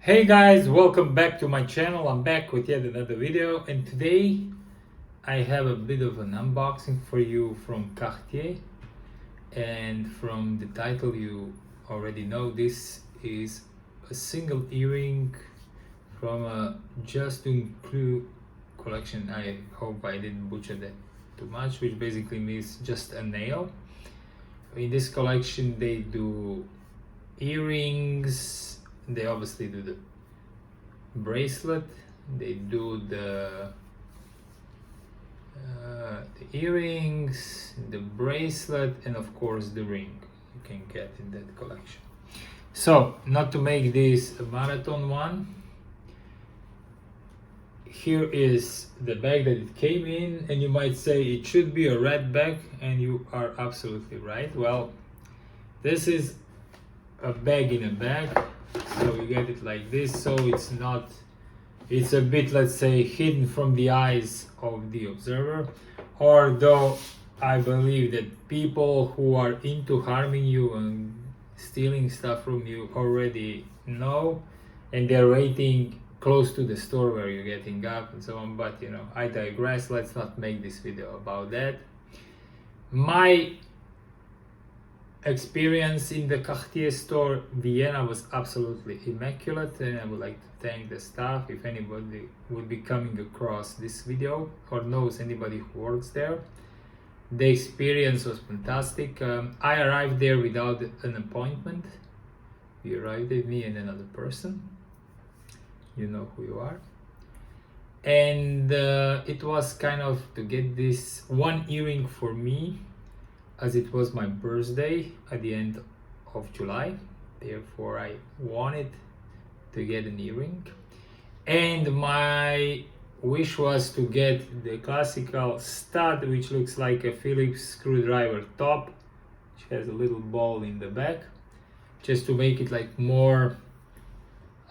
Hey guys, welcome back to my channel. I'm back with yet another video, and today I have a bit of an unboxing for you from Cartier. And from the title you already know, this is a single earring from a JUSTE CLOU collection. I hope I didn't butcher that too much, which basically means just a nail. In this collection they do earrings, they obviously do the bracelet, they do the earrings, the bracelet, and of course the ring you can get in that collection. So, not to make this a marathon one, here is the bag that it came in, and you might say it should be a red bag, and you are absolutely right. Well, this is a bag in a bag, so you get it like this, so it's a bit, let's say, hidden from the eyes of the observer. Although I believe that people who are into harming you and stealing stuff from you already know, and they're waiting close to the store where you're getting up and so on. But you know, I digress. Let's not make this video about that. My experience in the Cartier store Vienna was absolutely immaculate, and I would like to thank the staff. If anybody would be coming across this video or knows anybody who works there, the experience was fantastic. I arrived there without an appointment. We arrived with me and another person. You know who you are. And it was kind of to get this one earring for me, as it was my birthday at the end of July. Therefore I wanted to get an earring, and my wish was to get the classical stud, which looks like a Phillips screwdriver top, which has a little ball in the back, just to make it like more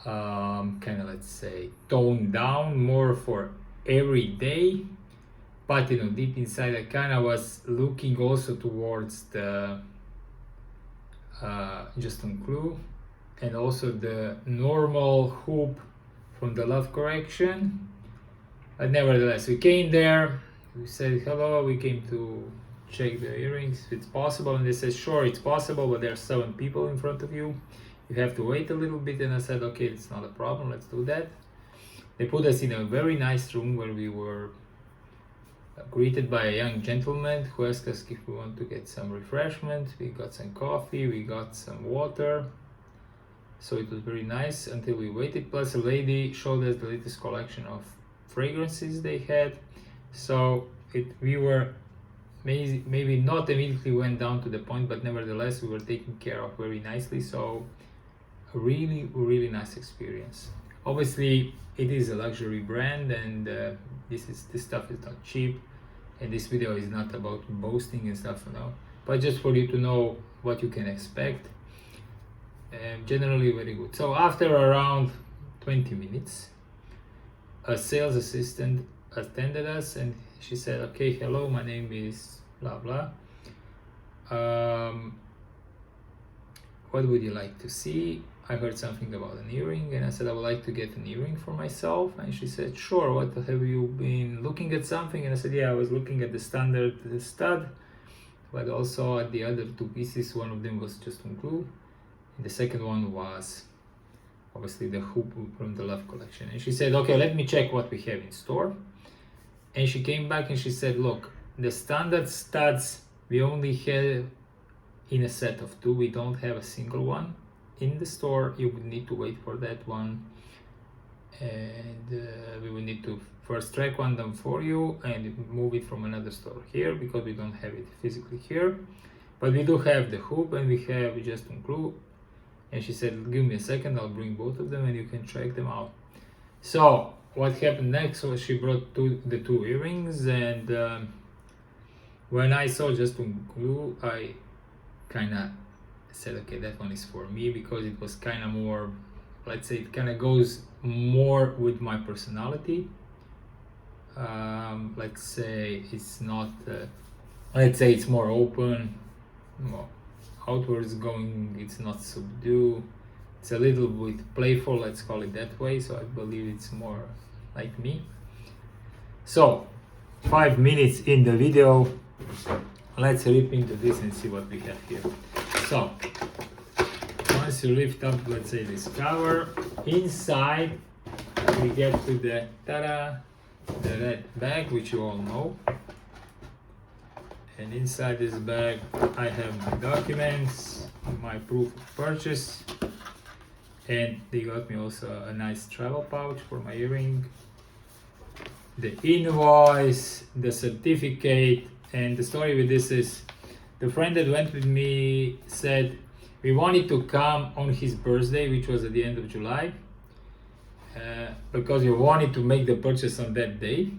kind of, let's say, toned down, more for every day. But you know, deep inside I kind of was looking also towards the JUSTE CLOU, and also the normal hoop from the Love Correction. But nevertheless, we came there, we said hello, we came to check the earrings if it's possible, and they said sure, it's possible, but there are 7 people in front of you, you have to wait a little bit. And I said okay, it's not a problem, let's do that. They put us in a very nice room where we were greeted by a young gentleman who asked us if we want to get some refreshment. We got some coffee, we got some water, so it was very nice until we waited. Plus a lady showed us the latest collection of fragrances they had, so we were maybe not immediately went down to the point, but nevertheless we were taken care of very nicely. So a really nice experience. Obviously it is a luxury brand, and this stuff is not cheap, and this video is not about boasting and stuff, you know, but just for you to know what you can expect. Generally very good. So after around 20 minutes a sales assistant attended us, and she said, okay, hello, my name is blah blah, what would you like to see? I heard something about an earring, and I said I would like to get an earring for myself. And she said sure, what have you been looking at something? And I said yeah, I was looking at the standard stud, but also at the other 2 pieces. One of them was JUSTE CLOU, and the second one was obviously the hoop from the Love Collection. And she said okay, let me check what we have in store. And she came back and she said look, the standard studs we only have in a set of 2, we don't have a single one in the store. You would need to wait for that one, and we will need to first track one down for you and move it from another store here, because we don't have it physically here. But we do have the hoop and we have JUSTE CLOU. And she said give me a second, I'll bring both of them and you can check them out. So what happened next was she brought the two earrings, and when I saw JUSTE CLOU I kind of said okay, that one is for me, because it was kind of more, let's say, it kind of goes more with my personality. Let's say it's not let's say it's more open, more outwards going, it's not subdued, It's a little bit playful, let's call it that way, so I believe it's more like me. So 5 minutes in the video, let's rip into this and see what we have here. So once you lift up, let's say, this cover, inside we get to the the red bag, which you all know. And inside this bag I have my documents, my proof of purchase, and they got me also a nice travel pouch for my earring, the invoice, the certificate. And the story with this is, the friend that went with me said we wanted to come on his birthday, which was at the end of July, because we wanted to make the purchase on that day.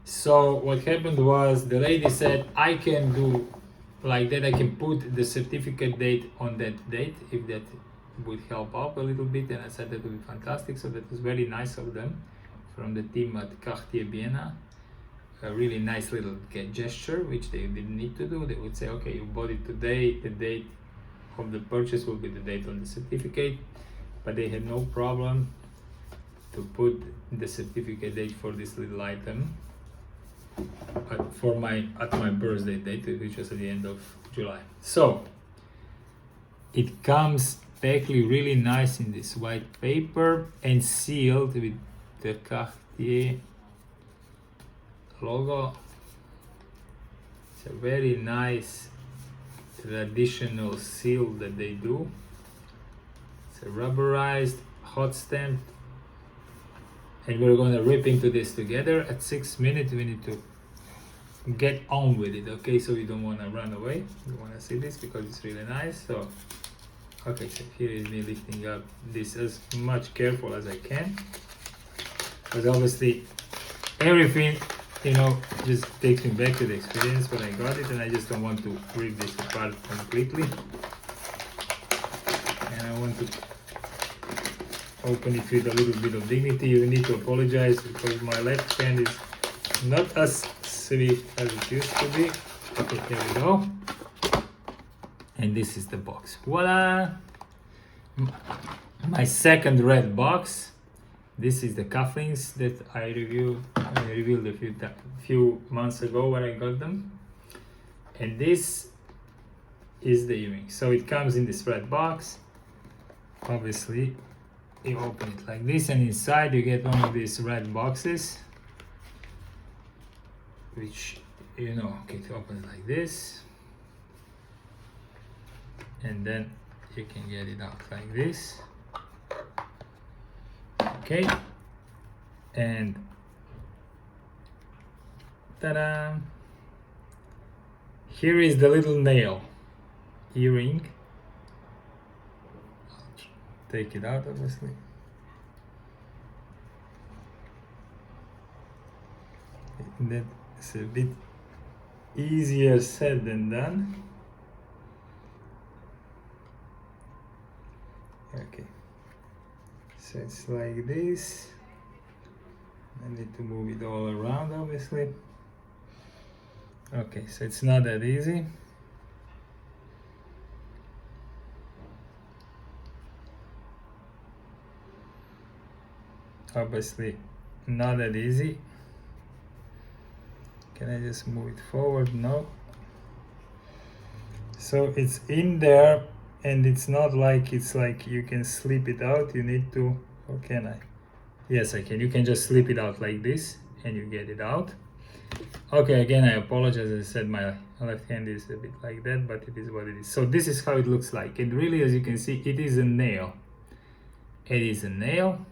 So what happened was, the lady said, I can do like that, I can put the certificate date on that date, if that would help out a little bit. And I said that would be fantastic. So that was very nice of them, from the team at Cartier Vienna. A really nice little gesture, which they didn't need to do. They would say, okay, you bought it today, the date of the purchase will be the date on the certificate. But they had no problem to put the certificate date for this little item at my birthday date, which was at the end of July. So it comes packed really nice in this white paper and sealed with the Cartier logo. It's a very nice traditional seal that they do. It's a rubberized, hot stamped, and we're gonna rip into this together. At 6 minutes we need to get on with it, okay? So we don't want to run away. We want to see this because it's really nice. So okay, so here is me lifting up this as much careful as I can, because obviously everything, you know, just takes me back to the experience when I got it, and I just don't want to rip this apart completely. And I want to open it with a little bit of dignity. You need to apologize because my left hand is not as swift as it used to be. Okay, here we go. And this is the box. Voila! My second red box. This is the cufflinks that I revealed a few months ago when I got them. And this is the earring. So it comes in this red box. Obviously, you open it like this, and inside you get one of these red boxes, which, you know, okay, to open it like this, and then you can get it out like this. Okay, and ta-da! Here is the little nail earring. Take it out, obviously. That's a bit easier said than done. Okay, so it's like this. I need to move it all around, obviously. Okay, so it's not that easy. Obviously not that easy. Can I just move it forward? No. So it's in there, and it's not like it's like you can slip it out. You need to, or can I? Yes, I can. You can just slip it out like this and you get it out. Okay, again, I apologize. As I said, my left hand is a bit like that, but it is what it is. So this is how it looks like. And really, as you can see, it is a nail. It is a nail.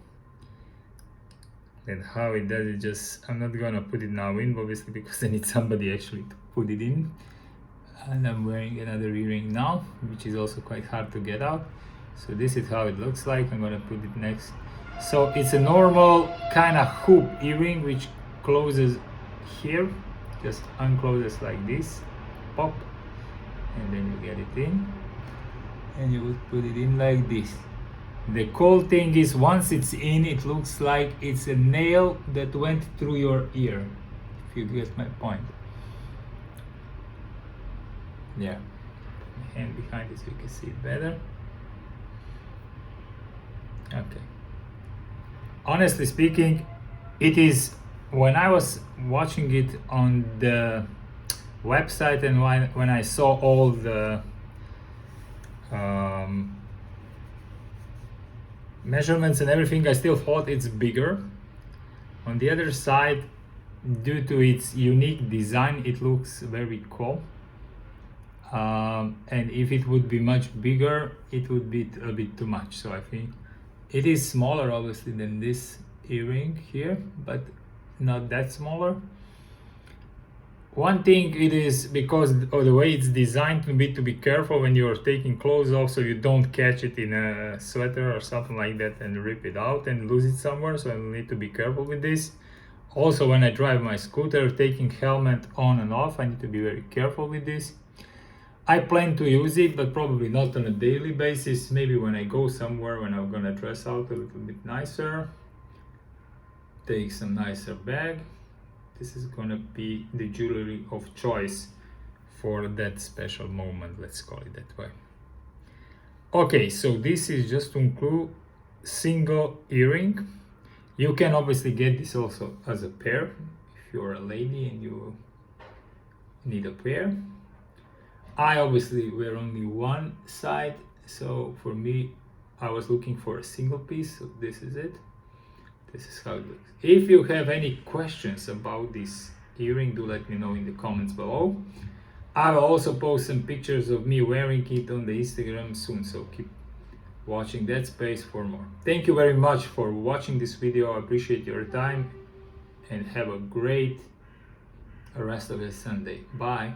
And how it does it, just, I'm not gonna put it now in, obviously, because I need somebody actually to put it in. And I'm wearing another earring now, which is also quite hard to get out. So this is how it looks like. I'm gonna put it next. So it's a normal kind of hoop earring, which closes here, just uncloses like this, pop, and then you get it in, and you would put it in like this. The cool thing is, once it's in, it looks like it's a nail that went through your ear, if you get my point. Yeah, my hand behind it so you can see it better. Okay. Honestly speaking, it is, when I was watching it on the website and when I saw all the measurements and everything, I still thought it's bigger. On the other side, due to its unique design, it looks very cool. And if it would be much bigger, it would be a bit too much. So I think it is smaller obviously than this earring here, but not that smaller. One thing it is, because of the way it's designed, to be careful when you're taking clothes off, so you don't catch it in a sweater or something like that and rip it out and lose it somewhere. So I need to be careful with this. Also, when I drive my scooter, taking helmet on and off, I need to be very careful with this. I plan to use it, but probably not on a daily basis. Maybe when I go somewhere, when I'm gonna dress out a little bit nicer, take some nicer bag. This is gonna be the jewelry of choice for that special moment, let's call it that way. Okay, so this is just to include single earring. You can obviously get this also as a pair if you're a lady and you need a pair. I obviously wear only one side, so for me, I was looking for a single piece, so this is it. This is how it looks. If you have any questions about this earring, do let me know in the comments below. I will also post some pictures of me wearing it on the Instagram soon, so keep watching that space for more. Thank you very much for watching this video. I appreciate your time and have a great rest of the Sunday. Bye.